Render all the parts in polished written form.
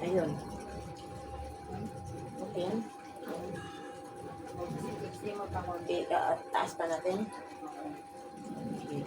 Ayun. Okay yan. Sixty mo pa konti. Okay, taas pa natin. Okay.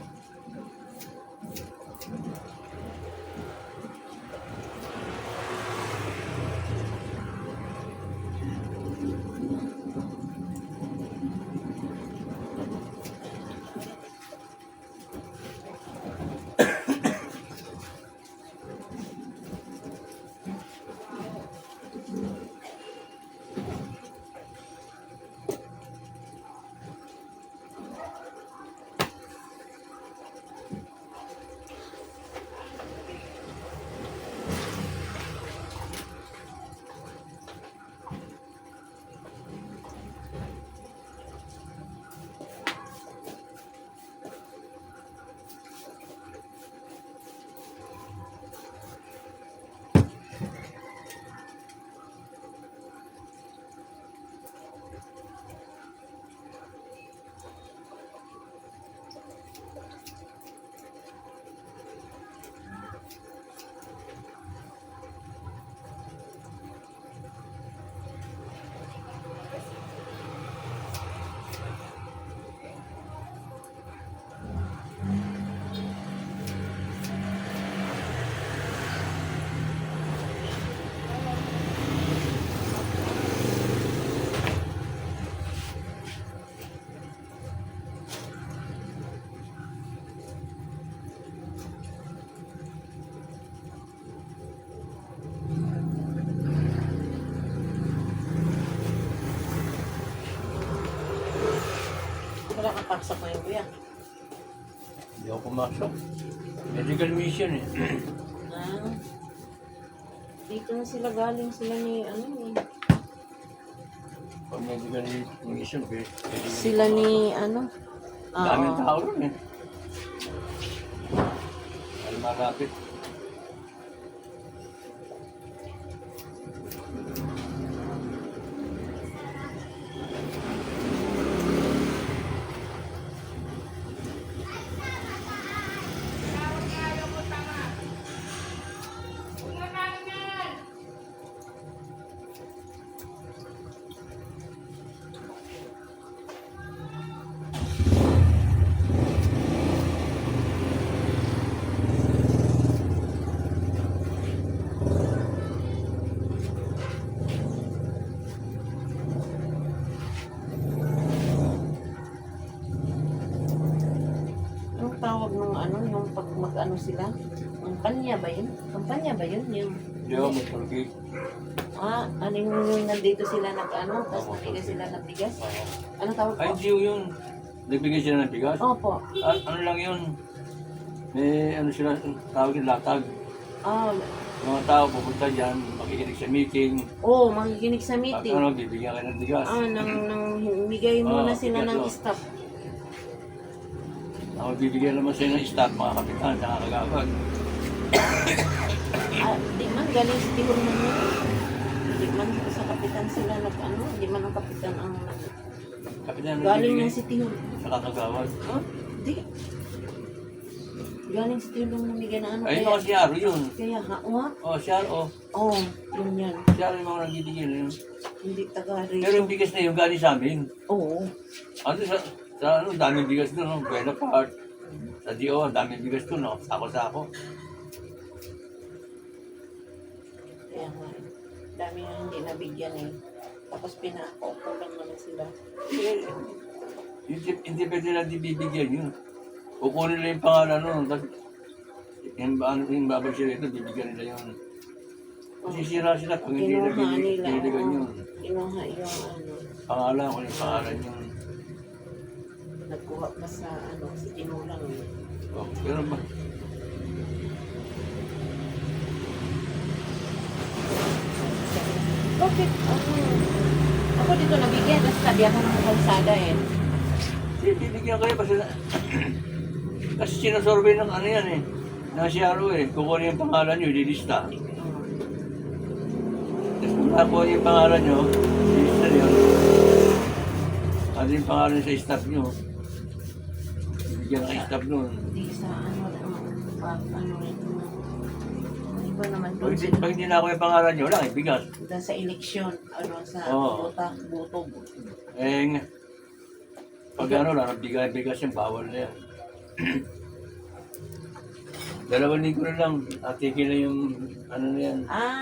Wala kang pasok ngayon, kuya. Hindi ako pumasok. Medical mission eh. Ah, dito na sila galing sila ni, ano eh. Pag medical mission, Sila ni, ano. daming Oo. tao rin eh. Ay malapit. Anong tawag nung ano, yung pag mag-ano sila? Kampanya ba yun? Kampanya ba yun? Yung, Hindi ako magturkey. aling yung nandito sila nag-ano, tapos namigay sila ng bigas? Ano tawag Ay, po? hindi yun. Nagbigay sila ng bigas. Opo. Ano lang yun? May ano sila, tawag yung latag. Ah, Yung mga tao pupunta dyan, makikinig sa meeting. makikinig sa Pag meeting. ano, bibigyan ka ng bigas. Nang himigay muna sila bigas ng yun. staff. Ako bibigyan naman sila ng staff, mga kapitan, saka kagawad. Di man galing sa tihon man yun. Di man sa kapitan sila nag-ano, di man ang kapitan ang Kapitan na galing bibigyan, ng si tihon. saka kagawad. Di. Galing sa tihon nung namigay na ano. Ayun ako si Aro yun. Kaya hawa? Oh, si Aro, Yun yan. si Aro yung mga nagbibigyan na yun. Hindi taga Pero rito. yung bigas na yun, galing sa amin. Oo. Ano sa ano, daming bigas doon, no? Buena Part. Sa DO, daming bigas doon, no? Sako-sako. Kaya nga. Dami nga hindi nabigyan eh. Tapos pinako lang naman sila. Eh, hindi pwede lang di bibigyan yun. Kukunin nila yung pangalan nun. Tapos, yung babag sila ito, bibigyan nila yun. Masisira sila pag hindi nila Kinuha nila. bibigyan oo. yun. Kinuha yung ano. Pangalan, kung yung pangalan yun. Nagkuha pa sa ano, si Tinulang. Oh, pero ba? Bakit? Ako dito nabigyan. Tapos tabi ako ng kalsada eh. Bibigyan kayo kasi kasi sinasurvey ng ano yan eh. Na si Aro eh. Kukunin yung pangalan nyo, ililista. Tapos kung nakuha yung pangalan nyo, ililista nyo. Ano yung pangalan sa staff nyo? Bibigyan ng staff nun. Hindi sa ano, pag ano rin. ba naman Pag doon hindi, sila? pag hindi na ako yung pangalan nyo, wala, bigas. Doon sa eleksyon, ano, sa Oo. boto. Eh, pag ano lang, bigas yung bawal na yan. 2 linggo na lang, atigil na yung ano na yan.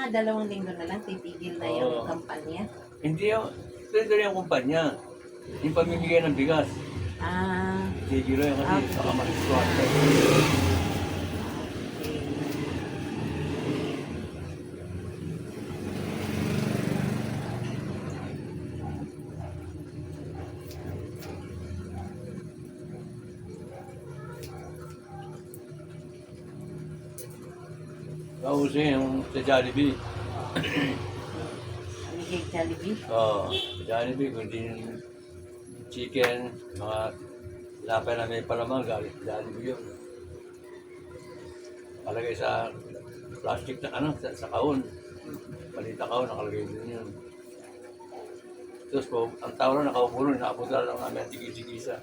2 linggo na lang, titigil na yung Oo. kampanya. Hindi yung, ito yung kumpanya. Yung pamimigay ng bigas. Ah, Tigil na yan kasi Okay. baka mag-squat. okay. Kasi yung sa Jollibee. Bigay Jollibee. Oo, Jollibee, kundi yung chicken, mga lapay na may palamang, galit Jollibee yun. Palagay sa plastic na ano, sa kahon. Malita kahon, nakalagay din yun. Tapos po, ang tao lang nakaupo nun, nakapunta lang namin ang tigis-tigisa.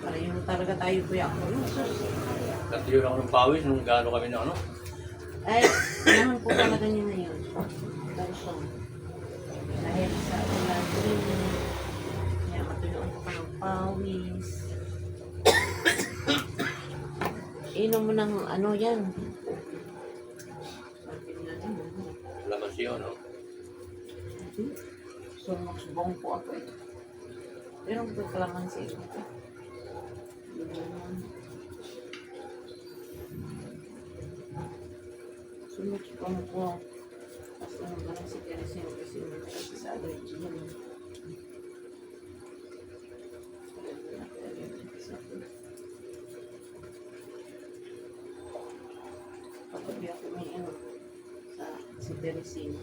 Pareho talaga tayo, Kuya ako. Natiyo ako ng pawis nung gaano kami na ano. Ay, naman po talaga niya ngayon. Puso. Dahil sa ulan rin. Kaya matulungan ko pa ng pawis. Inom mo ng ano yan. Laman siya, no? Sumaksbong po ako eh. Pero po kalamansi. Sumaksbong po. Kasi naman lang si Teresino kasi kasi sa allergy yan. Kapag ako may ano sa si Teresino.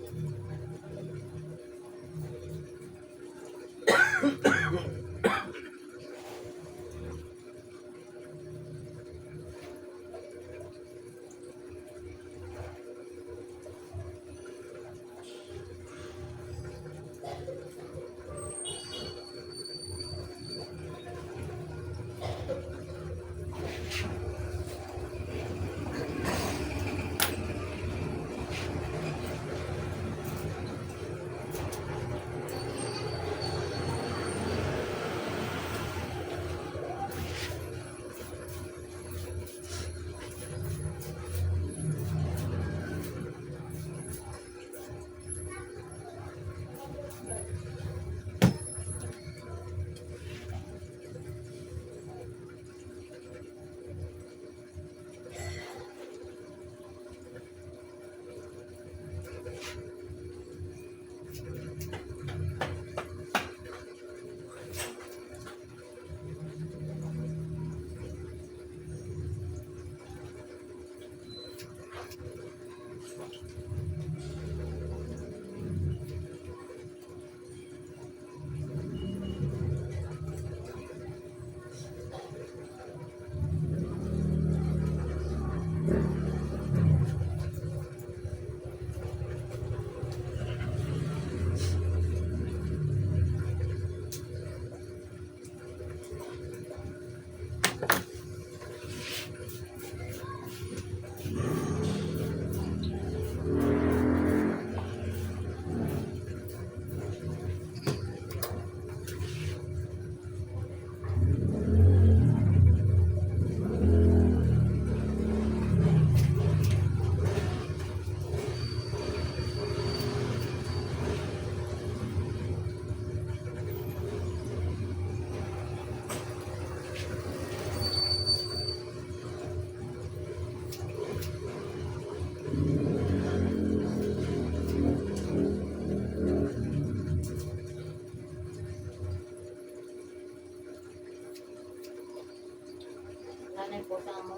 na yung pusa mo.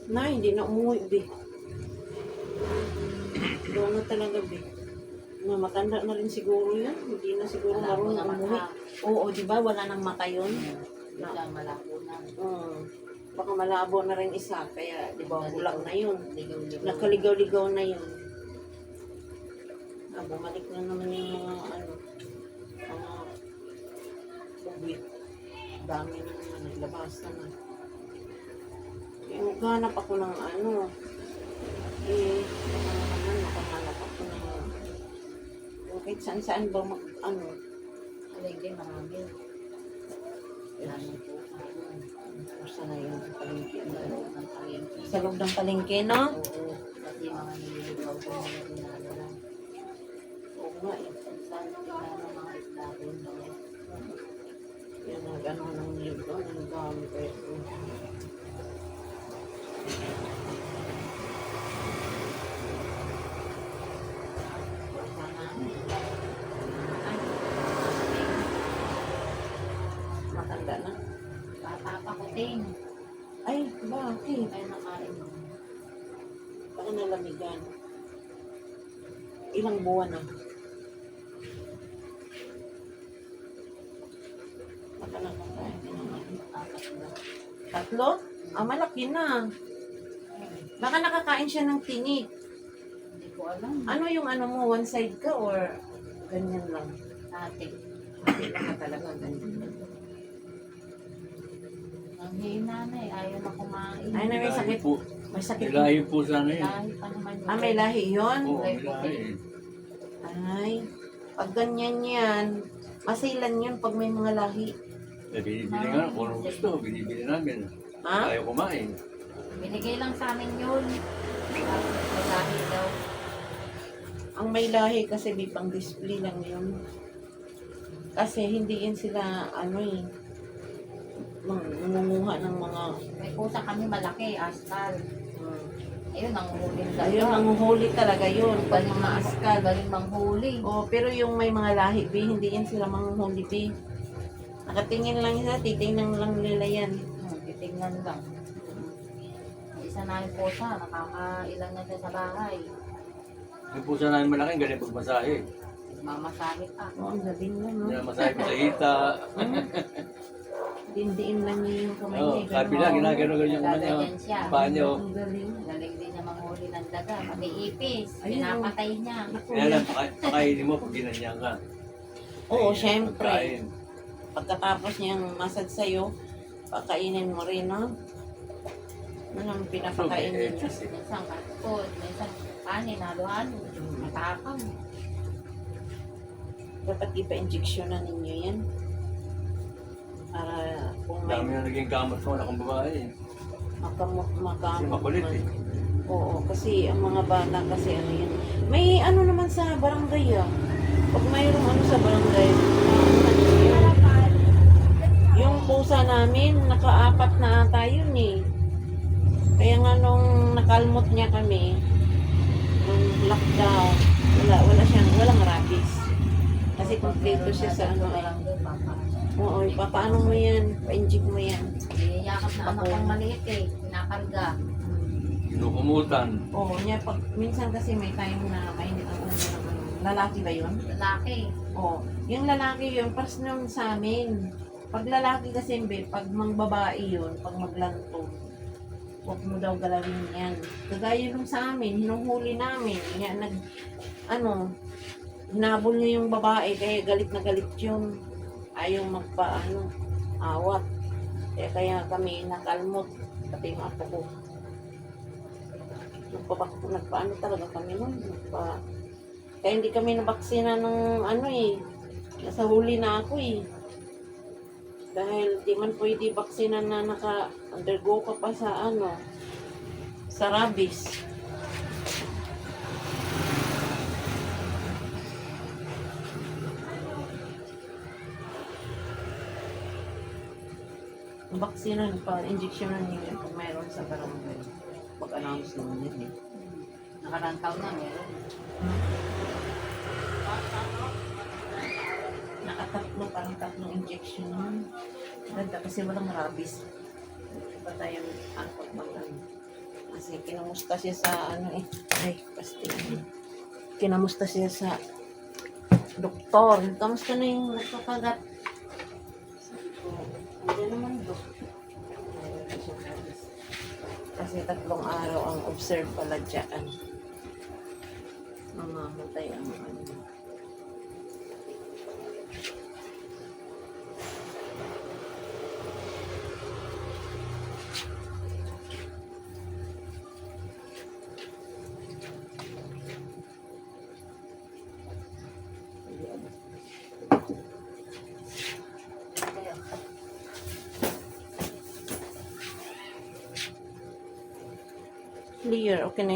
Na, hindi na umuwi, be. Doon na talaga, be. Na, matanda na rin siguro yan. Hindi na siguro Malabo marunong na umuwi. mata. Oo, di ba? Wala nang mata yun. Biglang malabo na. Baka malabo na rin isa. Kaya, di ba, kulang na yun. Ligaw-ligaw. Nakaligaw-ligaw na yun. Bumalik na naman yung mga bubwit. Dami na naman, naglabas naman. Maghanap ako ng makahanap ako ng kahit saan ba Alingge, marami. Maraming pusa. Pusa na yun sa palengke. Sa loob ng palengke. Sa loob ng palengke, no? Oo. Kasi mga nililigaw ko na dinadala. Oo nga eh. Saan tingnan ng mga isda doon. Yan ng libro, ng dami kayo. Matanda na. Bata pa ko, Ting. Ay, bakit? Kaya nakain mo. Baka nalamigan. Ilang buwan na? Baka nakakain ka naman. Apat na. Tatlo? Malaki na. Baka nakakain siya ng tinik. Hindi ko alam. Ano yung mo, one side ka or ganyan lang? Ate. Hindi lang ka talaga ganyan. Ang hina na eh. Ayaw na kumain. Ay, na may sakit. Po. May sakit. May lahi po sana yun. Lahi pa naman yun. May lahi yun? Oo, may lahi. Ay, pag ganyan yan, masilan yun pag may mga lahi. Binibili nga, kung ano gusto, binibili namin. Ha? Ayaw kumain. Binigay lang sa amin yun. May lahi daw. Ang may lahi kasi may pang display lang yun. Kasi hindi yun sila, nangunguha ng mga, May pusa kami malaki, askal. Ayun, ang huling daga. ayun, nanguhuli talaga yun. Pag mga askal. Galing manghuli. Oh, pero yung may mga lahi, B, hindi yan sila manguhuli, B. Nakatingin lang sila, titingnan lang nila yan. Titingnan lang. Isa na yung pusa, nakakailan na siya sa bahay. Yung pusa namin malaki, galing pagmasahe. Mamasahe pa. Oh, ang galing na, no? Hindi na masahe ko sa hita. Dindiin lang niya yung kamay Oo, niya. sabi lang, ginagano ganyan yung Gaganyan siya. paa niya. oh. Ang galing. Galing din niya manghuli ng daga. Pati ipis, Ayun. pinapatay niya. Naku, Kaya lang, pakainin mo pag ginanyan ka. Oo, Ayun, syempre. pagkain. Pagkatapos niyang masad sa'yo, pakainin mo rin, no? Ano ang pinapakain So, niya? kasi, Minsan katkod, minsan kanin, halo-halo. Matapang. Dapat ipa-injection na ninyo yan. Para kung may dami na naging gamot ko, wala akong babae. makamot, Kasi makulit eh. Oo, kasi ang mga bata kasi yun. May naman sa barangay Pag mayroong sa barangay, yung pusa namin, naka-4 na ata yun eh. Kaya nga nung nakalmot niya kami, nung lockdown, walang rabies. Kasi kompleto siya sa Barangay, papa. Oo, papaano mo yan? Pa-inject mo yan. Niyayakap na anak kong maliit eh. Pinakarga. Kinukumutan. Oo, minsan kasi may time na mainit ang ulo ng lalaki ba yun? Lalaki. Oo, yung lalaki yun, pas nung sa amin. Pag lalaki kasi, pag mang babae yun, pag maglanto, huwag mo daw galawin yan. Kagaya nung sa amin, hinuhuli namin. Yan, hinabol niya yung babae, kaya galit na galit yun. Ayaw awat. Kaya kami nakalmot, pati yung apo ko. Nagpaano talaga kami nun. Kaya hindi kami nabaksina ng nasa huli na ako eh. Dahil di man pwede baksina na naka-undergo ka pa sa sa rabies. Baksinan pa, injeksyonan nila kung mayroon sa barangay. Pag-announce naman yan eh. Nakarantaw na meron. Parang tatlong injection yun. Ganda kasi walang rabies. pa tayo angkot ng ano. Kasi kinamusta siya sa ano eh. Ay, pasting. Kinamusta siya sa doktor. Kamusta na yung nagkakagat? Sabi ko, hindi naman dok. Kasi 3 araw ang observe pala dyan. Mamamatay ang ano. Clear, okay na